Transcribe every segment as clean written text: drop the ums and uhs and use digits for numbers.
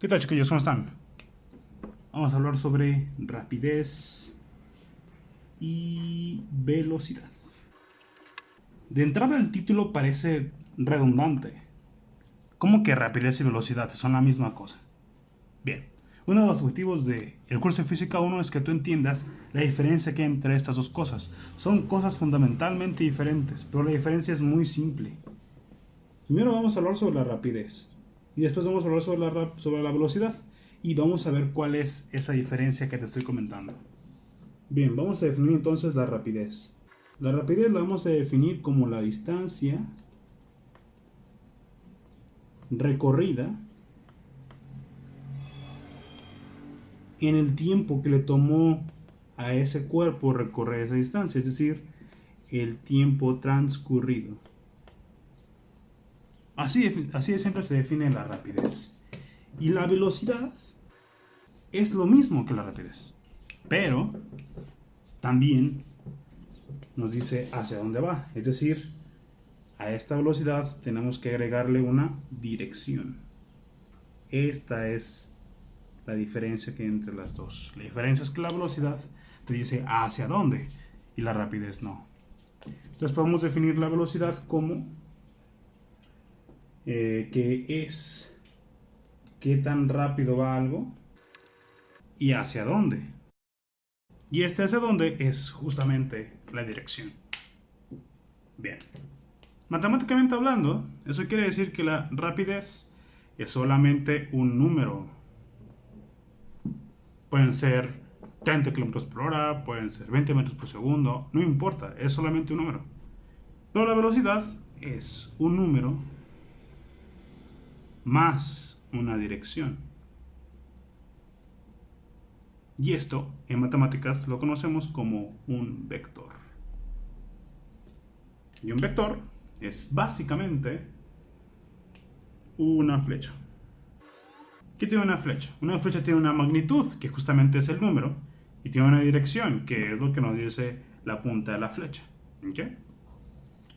¿Qué tal, chiquillos? ¿Cómo están? Vamos a hablar sobre rapidez y velocidad. De entrada el título parece redundante. ¿Cómo que rapidez y velocidad son la misma cosa? Bien, uno de los objetivos del curso de Física 1 es que tú entiendas la diferencia que hay entre estas dos cosas. Son cosas fundamentalmente diferentes, pero la diferencia es muy simple. Primero vamos a hablar sobre la rapidez y después vamos a hablar sobre la velocidad y vamos a ver cuál es esa diferencia que te estoy comentando. Bien, vamos a definir entonces la rapidez. La rapidez la vamos a definir como la distancia recorrida en el tiempo que le tomó a ese cuerpo recorrer esa distancia, es decir, el tiempo transcurrido. Así de siempre se define la rapidez. Y la velocidad es lo mismo que la rapidez, pero también nos dice hacia dónde va. Es decir, a esta velocidad tenemos que agregarle una dirección. Esta es la diferencia que hay entre las dos. La diferencia es que la velocidad te dice hacia dónde y la rapidez no. Entonces podemos definir la velocidad como que es qué tan rápido va algo y hacia dónde. Y este hacia dónde es justamente la dirección. Bien. Matemáticamente hablando, eso quiere decir que la rapidez es solamente un número. Pueden ser 30 kilómetros por hora, pueden ser 20 metros por segundo, no importa, es solamente un número. Pero la velocidad es un número más una dirección. Y esto en matemáticas lo conocemos como un vector. Y un vector es básicamente una flecha. ¿Qué tiene una flecha? Una flecha tiene una magnitud, que justamente es el número, y tiene una dirección, que es lo que nos dice la punta de la flecha. ¿Ok?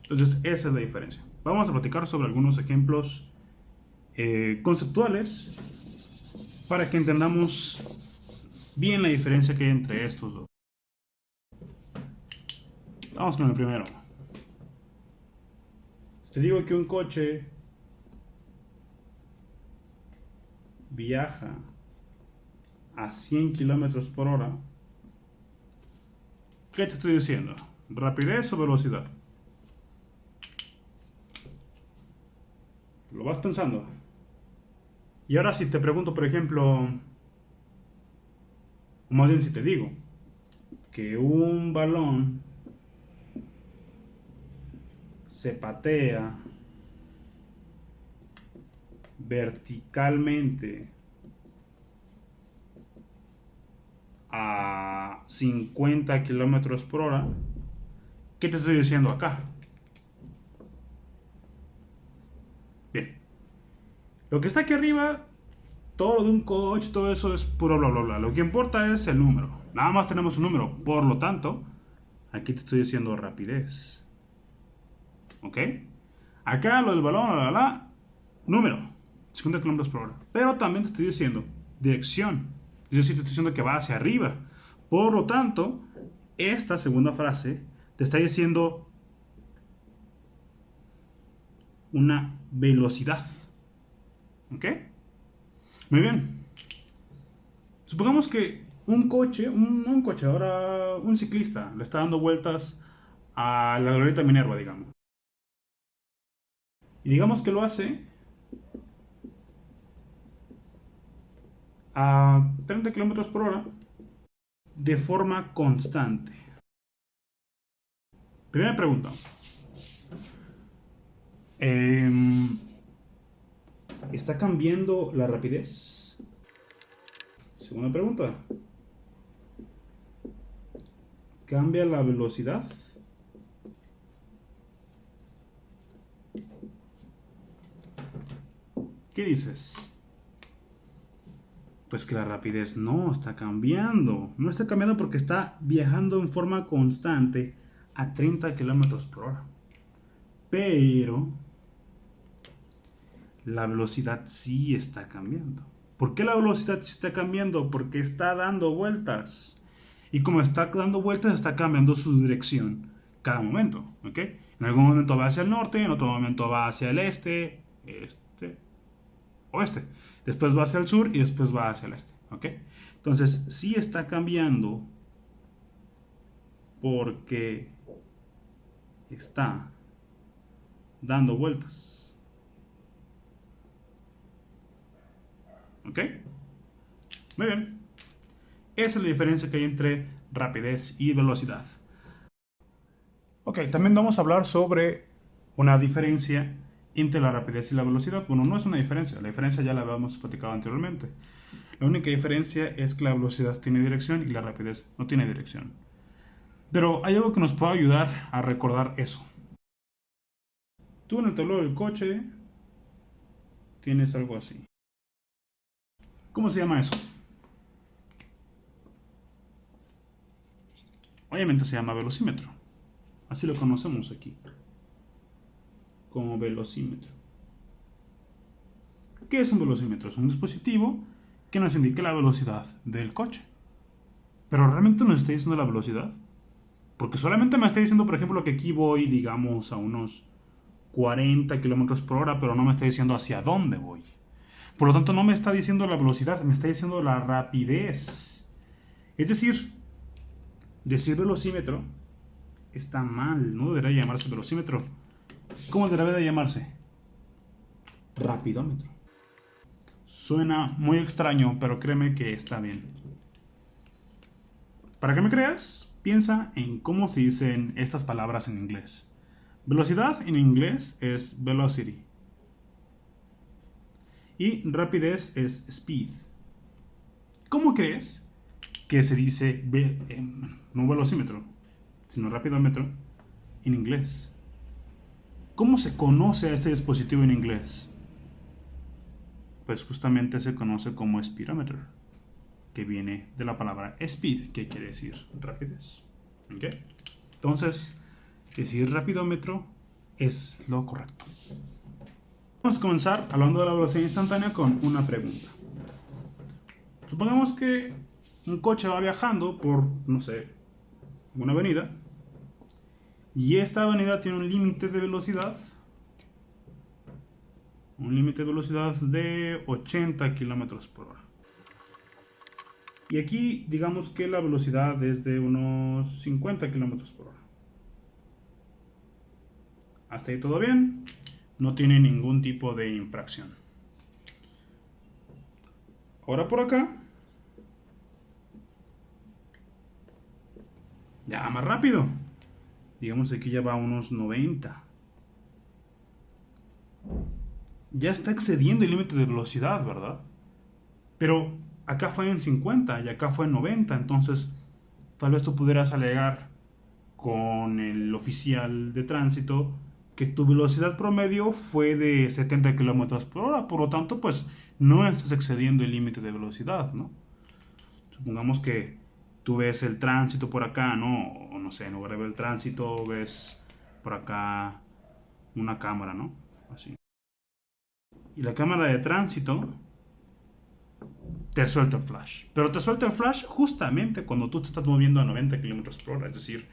Entonces, esa es la diferencia. Vamos a platicar sobre algunos ejemplos conceptuales para que entendamos bien la diferencia que hay entre estos dos. Vamos con el primero. Te digo que un coche viaja a 100 kilómetros por hora. ¿Qué te estoy diciendo? ¿Rapidez o velocidad? Lo vas pensando. Y ahora si te pregunto, por ejemplo, o más bien si te digo, que un balón se patea verticalmente a 50 kilómetros por hora, ¿qué te estoy diciendo acá? Bien, lo que está aquí arriba, todo lo de un coche, todo eso es puro bla bla bla. Lo que importa es el número. Nada más tenemos un número. Por lo tanto, aquí te estoy diciendo rapidez. ¿Ok? Acá lo del balón, bla bla bla, número. 50 kilómetros por hora. Pero también te estoy diciendo dirección. Es decir, te estoy diciendo que va hacia arriba. Por lo tanto, esta segunda frase te está diciendo una velocidad. ¿Ok? Muy bien. Supongamos que un coche, ahora un ciclista, le está dando vueltas a la glorieta Minerva, digamos. Y digamos que lo hace a 30 kilómetros por hora de forma constante. Primera pregunta. ¿Está cambiando la rapidez? Segunda pregunta. ¿Cambia la velocidad? ¿Qué dices? Pues que la rapidez no está cambiando. No está cambiando porque está viajando en forma constante a 30 kilómetros por hora. Pero la velocidad sí está cambiando. ¿Por qué la velocidad está cambiando? Porque está dando vueltas. Y como está dando vueltas, está cambiando su dirección cada momento. ¿Ok? En algún momento va hacia el norte, en otro momento va hacia el este, oeste. Después va hacia el sur y después va hacia el este. ¿Ok? Entonces, sí está cambiando porque está dando vueltas. ¿Ok? Muy bien. Esa es la diferencia que hay entre rapidez y velocidad. Ok, también vamos a hablar sobre una diferencia entre la rapidez y la velocidad. Bueno, no es una diferencia, la diferencia ya la habíamos platicado anteriormente. La única diferencia es que la velocidad tiene dirección y la rapidez no tiene dirección. Pero hay algo que nos puede ayudar a recordar eso. Tú en el tablero del coche tienes algo así. ¿Cómo se llama eso? Obviamente se llama velocímetro. Así lo conocemos aquí, como velocímetro. ¿Qué es un velocímetro? Es un dispositivo que nos indica la velocidad del coche. Pero realmente nos está diciendo la velocidad. Porque solamente me está diciendo, por ejemplo, que aquí voy, digamos, a unos 40 kilómetros por hora, pero no me está diciendo hacia dónde voy. Por lo tanto, no me está diciendo la velocidad, me está diciendo la rapidez. Es decir velocímetro está mal, no debería llamarse velocímetro. ¿Cómo debería de llamarse? Rapidómetro. Suena muy extraño, pero créeme que está bien. Para que me creas, piensa en cómo se dicen estas palabras en inglés. Velocidad en inglés es velocity. Y rapidez es speed. ¿Cómo crees que se dice no velocímetro, sino rapidómetro en inglés? ¿Cómo se conoce a ese dispositivo en inglés? Pues justamente se conoce como speedometer, que viene de la palabra speed, que quiere decir rapidez. ¿Ok? Entonces, decir rapidómetro es lo correcto. Vamos a comenzar hablando de la velocidad instantánea con una pregunta. Supongamos que un coche va viajando por, no sé, una avenida, y esta avenida tiene un límite de velocidad. Un límite de velocidad de 80 kilómetros por hora. Y aquí digamos que la velocidad es de unos 50 kilómetros por hora. Hasta ahí todo bien. No tiene ningún tipo de infracción. Ahora por acá. Ya más rápido. Digamos que aquí ya va a unos 90. Ya está excediendo el límite de velocidad, ¿verdad? Pero acá fue en 50 y acá fue en 90. Entonces tal vez tú pudieras alegar con el oficial de tránsito que tu velocidad promedio fue de 70 kilómetros por hora, por lo tanto, pues no estás excediendo el límite de velocidad, ¿no? Supongamos que tú ves el tránsito por acá, ¿no? O no sé, en lugar de ver el tránsito, ves por acá una cámara, ¿no? Así. Y la cámara de tránsito te suelta el flash. Pero te suelta el flash justamente cuando tú te estás moviendo a 90 kilómetros por hora, es decir,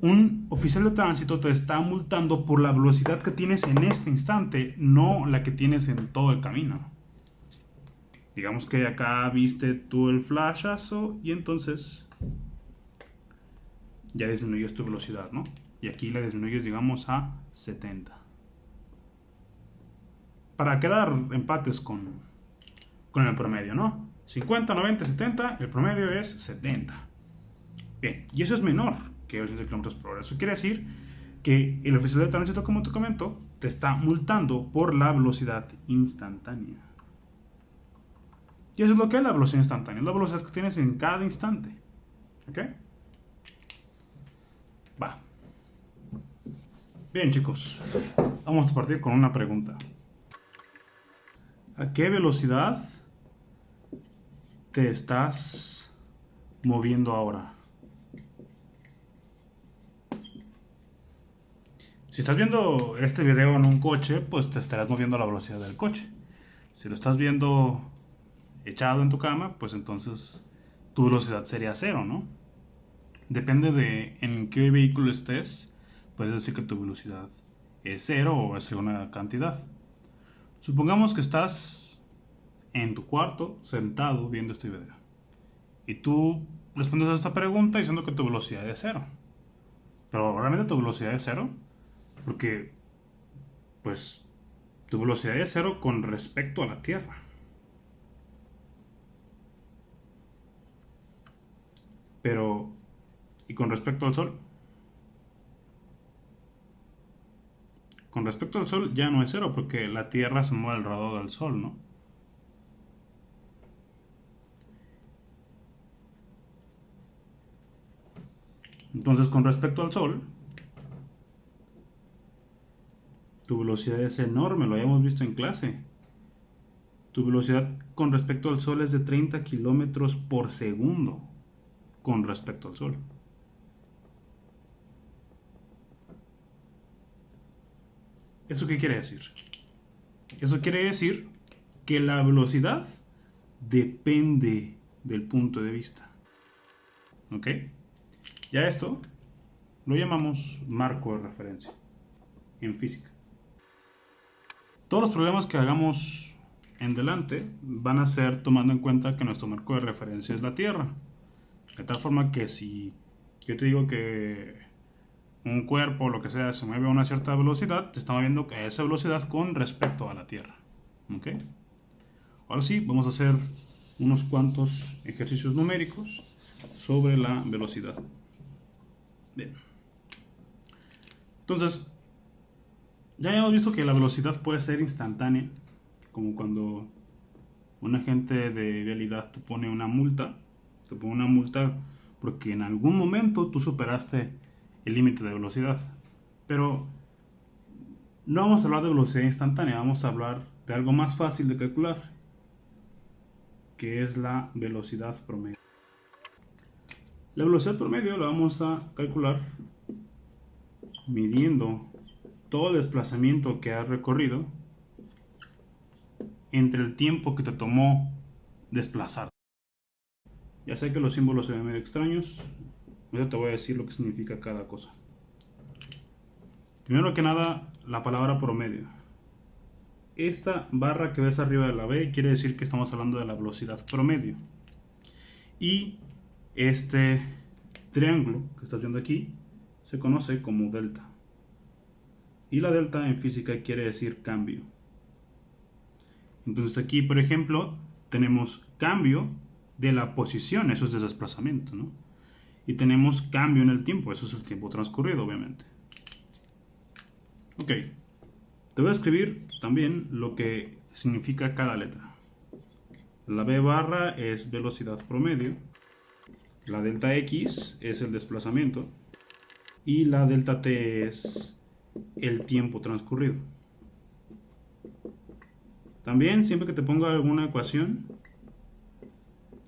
un oficial de tránsito te está multando por la velocidad que tienes en este instante, no la que tienes en todo el camino. Digamos que acá viste tú el flashazo y entonces ya disminuyes tu velocidad, ¿no? Y aquí la disminuyes, digamos, a 70. Para quedar empates con el promedio, ¿no? 50, 90, 70, el promedio es 70. Bien, y eso es menor que 80 km por hora. Eso quiere decir que el oficial de tránsito, como te comento, te está multando por la velocidad instantánea. Y eso es lo que es la velocidad instantánea, es la velocidad que tienes en cada instante. ¿Ok? Va. Bien, chicos, vamos a partir con una pregunta. ¿A qué velocidad te estás moviendo ahora? Si estás viendo este video en un coche, pues te estarás moviendo a la velocidad del coche. Si lo estás viendo echado en tu cama, pues entonces tu velocidad sería cero, ¿no? Depende de en qué vehículo estés, puedes decir que tu velocidad es cero o es una cantidad. Supongamos que estás en tu cuarto sentado viendo este video y tú respondes a esta pregunta diciendo que tu velocidad es cero. Pero realmente tu velocidad es cero porque pues tu velocidad es cero con respecto a la Tierra. Pero, ¿y con respecto al Sol? Con respecto al Sol ya no es cero porque la Tierra se mueve alrededor del Sol, ¿no? Entonces, con respecto al Sol, tu velocidad es enorme, lo habíamos visto en clase. Tu velocidad con respecto al Sol es de 30 kilómetros por segundo con respecto al Sol. ¿Eso qué quiere decir? Eso quiere decir que la velocidad depende del punto de vista. ¿Ok? Ya esto lo llamamos marco de referencia en física. Todos los problemas que hagamos en delante van a ser tomando en cuenta que nuestro marco de referencia es la Tierra. De tal forma que si yo te digo que un cuerpo o lo que sea se mueve a una cierta velocidad, te está moviendo a esa velocidad con respecto a la Tierra. ¿Ok? Ahora sí, vamos a hacer unos cuantos ejercicios numéricos sobre la velocidad. Bien. Entonces, ya hemos visto que la velocidad puede ser instantánea, como cuando un agente de vialidad te pone una multa. Te pone una multa porque en algún momento tú superaste el límite de velocidad. Pero no vamos a hablar de velocidad instantánea, vamos a hablar de algo más fácil de calcular, que es la velocidad promedio. La velocidad promedio la vamos a calcular midiendo todo el desplazamiento que has recorrido entre el tiempo que te tomó desplazar. Ya sé que los símbolos se ven medio extraños, ahora te voy a decir lo que significa cada cosa. Primero que nada, la palabra promedio. Esta barra que ves arriba de la B quiere decir que estamos hablando de la velocidad promedio. Y este triángulo que estás viendo aquí se conoce como delta. Y la delta en física quiere decir cambio. Entonces aquí, por ejemplo, tenemos cambio de la posición, eso es de desplazamiento, ¿no? Y tenemos cambio en el tiempo, eso es el tiempo transcurrido, obviamente. Ok, te voy a escribir también lo que significa cada letra. La B barra es velocidad promedio, la delta X es el desplazamiento y la delta T es el tiempo transcurrido. También siempre que te ponga alguna ecuación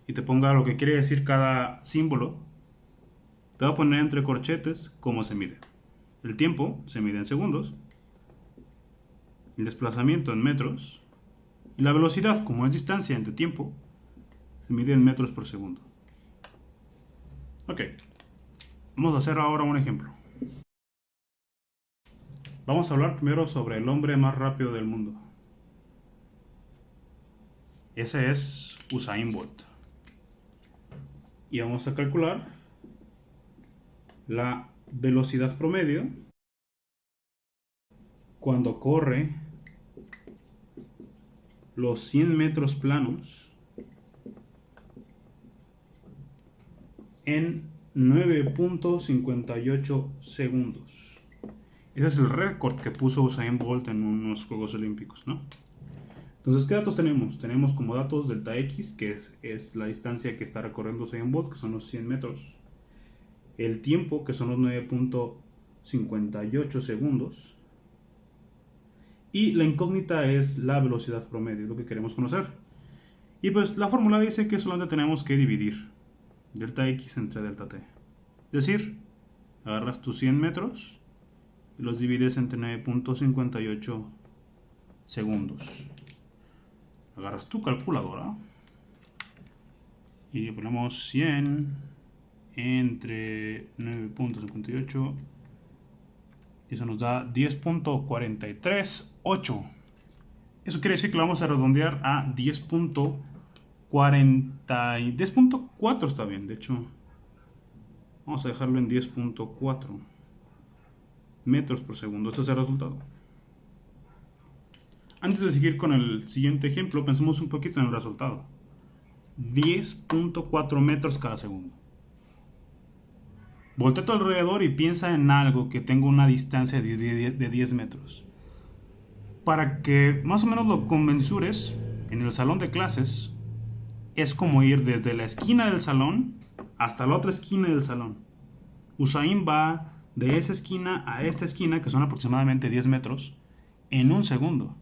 y te ponga lo que quiere decir cada símbolo, te voy a poner entre corchetes cómo se mide. El tiempo se mide en segundos, el desplazamiento en metros y la velocidad, como es distancia entre tiempo, se mide en metros por segundo. Ok, vamos a hacer ahora un ejemplo. Vamos a hablar primero sobre el hombre más rápido del mundo. Ese es Usain Bolt. Y vamos a calcular la velocidad promedio cuando corre los 100 metros planos en 9.58 segundos. Ese es el récord que puso Usain Bolt en unos Juegos Olímpicos, ¿no? Entonces, ¿qué datos tenemos? Tenemos como datos delta X, que es la distancia que está recorriendo Usain Bolt, que son los 100 metros. El tiempo, que son los 9.58 segundos. Y la incógnita es la velocidad promedio, lo que queremos conocer. Y pues la fórmula dice que solamente tenemos que dividir delta X entre delta T. Es decir, agarras tus 100 metros y los divides entre 9.58 segundos. Agarras tu calculadora y ponemos 100 entre 9.58 y eso nos da 10.438. Eso quiere decir que lo vamos a redondear a 10.40 y 10.4 está bien, de hecho vamos a dejarlo en 10.4 metros por segundo. Este es el resultado. Antes de seguir con el siguiente ejemplo, pensemos un poquito en el resultado. 10.4 metros cada segundo. Voltea a tu alrededor y piensa en algo que tenga una distancia de 10 metros. Para que más o menos lo conmensures en el salón de clases, es como ir desde la esquina del salón hasta la otra esquina del salón. Usain va de esa esquina a esta esquina, que son aproximadamente 10 metros, en un segundo.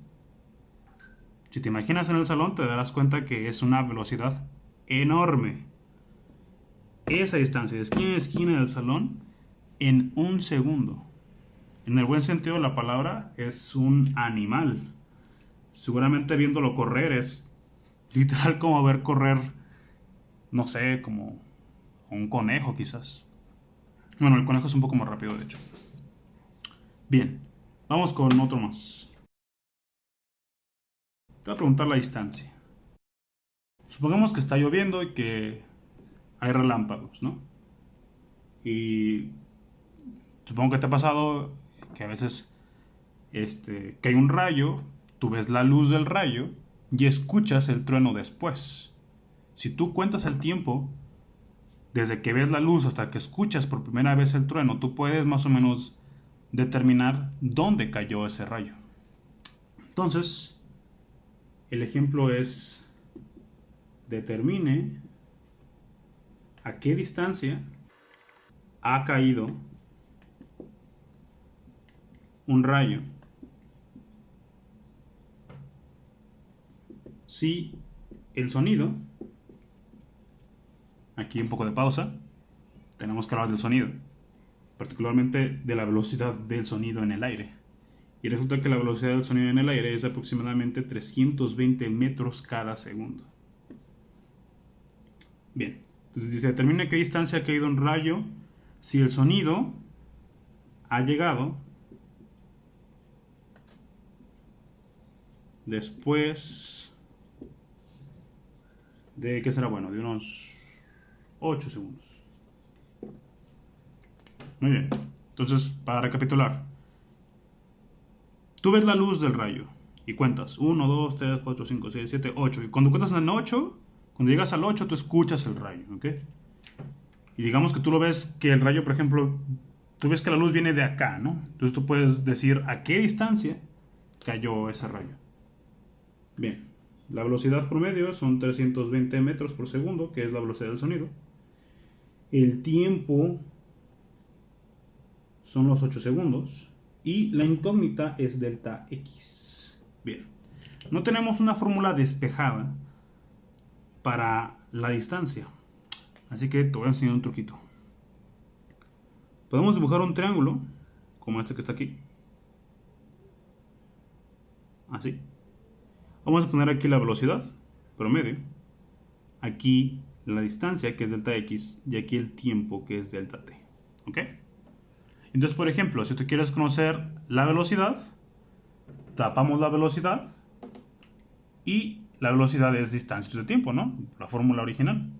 Si te imaginas en el salón, te darás cuenta que es una velocidad enorme. Esa distancia de esquina a esquina del salón en un segundo. En el buen sentido de la palabra, es un animal. Seguramente viéndolo correr es literal como ver correr, no sé, como un conejo quizás. Bueno, el conejo es un poco más rápido, de hecho. Bien, vamos con otro más. Te voy a preguntar la distancia. Supongamos que está lloviendo y que hay relámpagos, ¿no? Y supongo que te ha pasado que a veces que hay un rayo, tú ves la luz del rayo y escuchas el trueno después. Si tú cuentas el tiempo, desde que ves la luz hasta que escuchas por primera vez el trueno, tú puedes más o menos determinar dónde cayó ese rayo. Entonces, el ejemplo es: determine a qué distancia ha caído un rayo si el sonido, aquí un poco de pausa, tenemos que hablar del sonido, particularmente de la velocidad del sonido en el aire. Y resulta que la velocidad del sonido en el aire es de aproximadamente 320 metros cada segundo. Bien, entonces dice: determina qué distancia ha caído un rayo si el sonido ha llegado después de, ¿qué será bueno? De unos 8 segundos. Muy bien, entonces para recapitular, tú ves la luz del rayo y cuentas 1, 2, 3, 4, 5, 6, 7, 8. Y cuando cuentas en 8, cuando llegas al 8, tú escuchas el rayo, ¿ok? Y digamos que tú lo ves que el rayo, por ejemplo, tú ves que la luz viene de acá, ¿no? Entonces tú puedes decir a qué distancia cayó ese rayo. Bien, la velocidad promedio son 320 metros por segundo, que es la velocidad del sonido. El tiempo son los 8 segundos. Y la incógnita es delta X. Bien, no tenemos una fórmula despejada para la distancia. Así que te voy a enseñar un truquito. Podemos dibujar un triángulo, como este que está aquí. Así. Vamos a poner aquí la velocidad promedio. Aquí la distancia, que es delta X. Y aquí el tiempo, que es delta T. ¿Ok? Entonces, por ejemplo, si tú quieres conocer la velocidad, tapamos la velocidad y la velocidad es distancia de tiempo, ¿no? La fórmula original.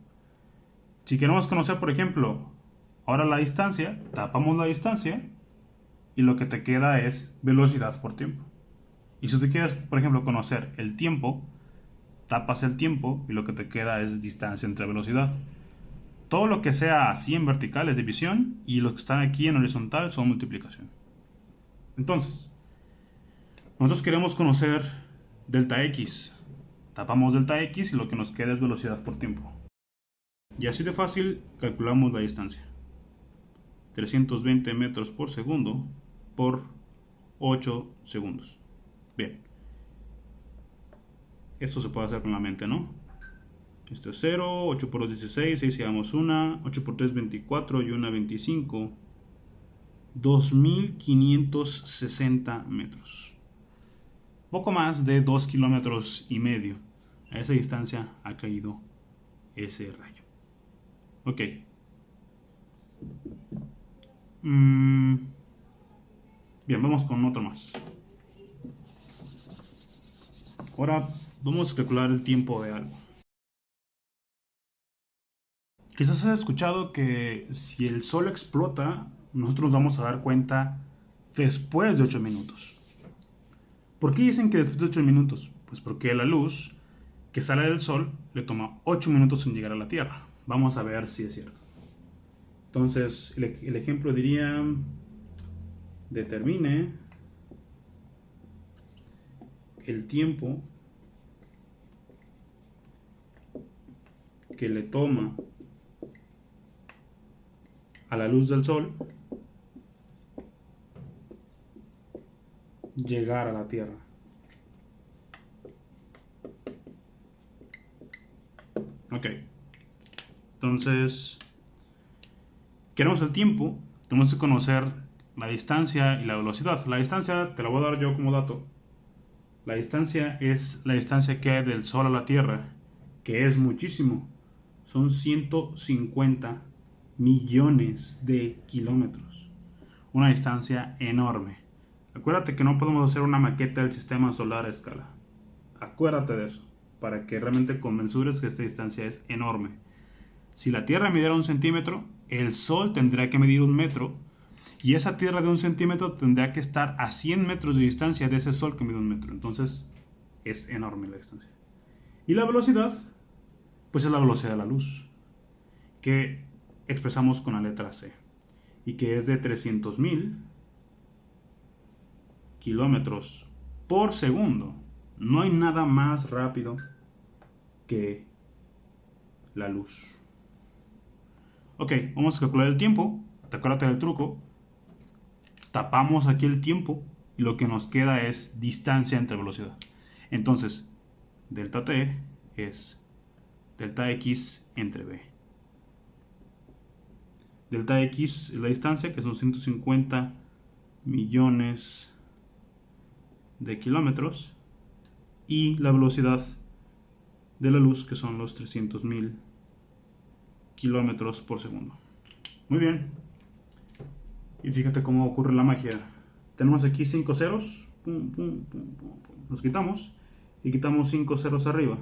Si queremos conocer, por ejemplo, ahora la distancia, tapamos la distancia y lo que te queda es velocidad por tiempo. Y si tú quieres, por ejemplo, conocer el tiempo, tapas el tiempo y lo que te queda es distancia entre velocidad. Todo lo que sea así en vertical es división y los que están aquí en horizontal son multiplicación. Entonces, nosotros queremos conocer delta X. Tapamos delta X y lo que nos queda es velocidad por tiempo. Y así de fácil calculamos la distancia. 320 metros por segundo por 8 segundos. Bien. Esto se puede hacer con la mente, ¿no? Esto es 0, 8 por 2, 16, 6 llevamos 1, 8 por 3, 24 y 1, 25. 2560 metros. Poco más de 2 kilómetros y medio. A esa distancia ha caído ese rayo. Ok. Bien, vamos con otro más. Ahora vamos a calcular el tiempo de algo. Quizás has escuchado que si el sol explota, nosotros nos vamos a dar cuenta después de 8 minutos. ¿Por qué dicen que después de 8 minutos? Pues porque la luz que sale del sol le toma 8 minutos en llegar a la Tierra. Vamos a ver si es cierto. Entonces, el ejemplo diría, determine el tiempo que le toma a la luz del sol llegar a la Tierra. Ok. Entonces, queremos el tiempo, tenemos que conocer la distancia y la velocidad. La distancia te la voy a dar yo como dato. La distancia es la distancia que hay del Sol a la Tierra, que es muchísimo. Son 150 millones de kilómetros. Una distancia enorme. Acuérdate que no podemos hacer una maqueta del sistema solar a escala. Acuérdate de eso, para que realmente convenzures que esta distancia es enorme. Si la Tierra midiera 1 centímetro, el Sol tendría que medir 1 metro, y esa Tierra de 1 centímetro tendría que estar a 100 metros de distancia de ese Sol que mide 1 metro. Entonces, es enorme la distancia. Y la velocidad, pues es la velocidad de la luz, que expresamos con la letra C, y que es de 300.000 kilómetros por segundo. No hay nada más rápido que la luz. Ok, vamos a calcular el tiempo. Acuérdate del truco. Tapamos aquí el tiempo y lo que nos queda es distancia entre velocidad. Entonces, delta t es delta x entre b. Delta x es la distancia, que son 150 millones de kilómetros, y la velocidad de la luz, que son los 300.000 kilómetros por segundo. Muy bien. Y fíjate cómo ocurre la magia. Tenemos aquí 5 ceros. Pum, pum, pum, pum, pum. Los quitamos. Y quitamos 5 ceros arriba.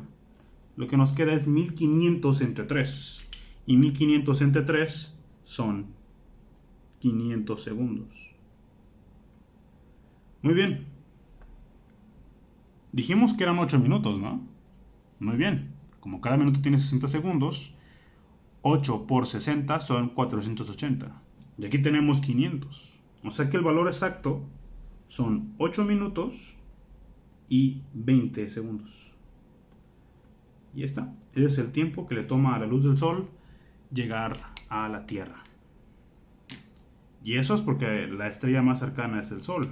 Lo que nos queda es 1500 entre 3. Y 1500 entre 3 son 500 segundos. Muy bien. Dijimos que eran 8 minutos, ¿no? Muy bien. Como cada minuto tiene 60 segundos, 8 por 60 son 480. Y aquí tenemos 500. O sea que el valor exacto son 8 minutos y 20 segundos. Y está. Ese es el tiempo que le toma a la luz del sol llegar a la Tierra. Y eso es porque la estrella más cercana es el Sol.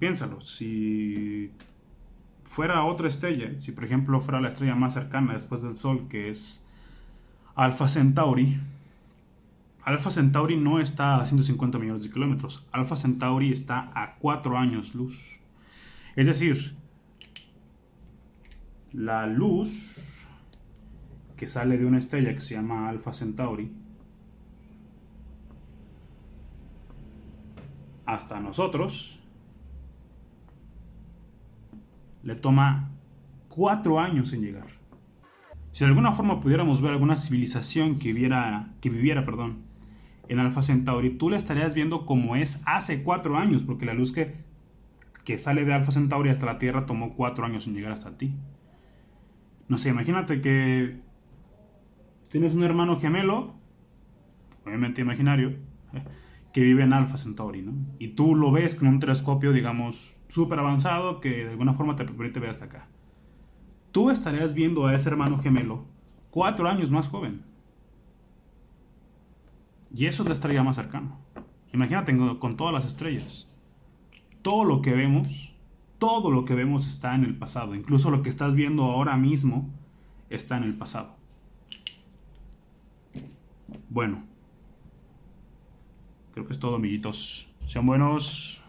Piénsalo, si fuera otra estrella, si por ejemplo fuera la estrella más cercana después del Sol, que es Alpha Centauri. Alpha Centauri no está a 150 millones de kilómetros. Alpha Centauri está a 4 años luz. Es decir, la luz que sale de una estrella que se llama Alpha Centauri hasta nosotros le toma 4 años en llegar. Si de alguna forma pudiéramos ver alguna civilización que viviera en Alpha Centauri, tú la estarías viendo como es hace 4 años, porque la luz que sale de Alpha Centauri hasta la Tierra tomó 4 años en llegar hasta ti. No sé, imagínate que tienes un hermano gemelo, obviamente imaginario, que vive en Alpha Centauri, ¿no? Y tú lo ves con un telescopio, digamos, súper avanzado, que de alguna forma te permite ver hasta acá. Tú estarías viendo a ese hermano gemelo 4 años más joven. Y eso es la estrella más cercana. Imagínate con todas las estrellas. Todo lo que vemos está en el pasado. Incluso lo que estás viendo ahora mismo está en el pasado. Bueno, creo que es todo, amiguitos. Sean buenos.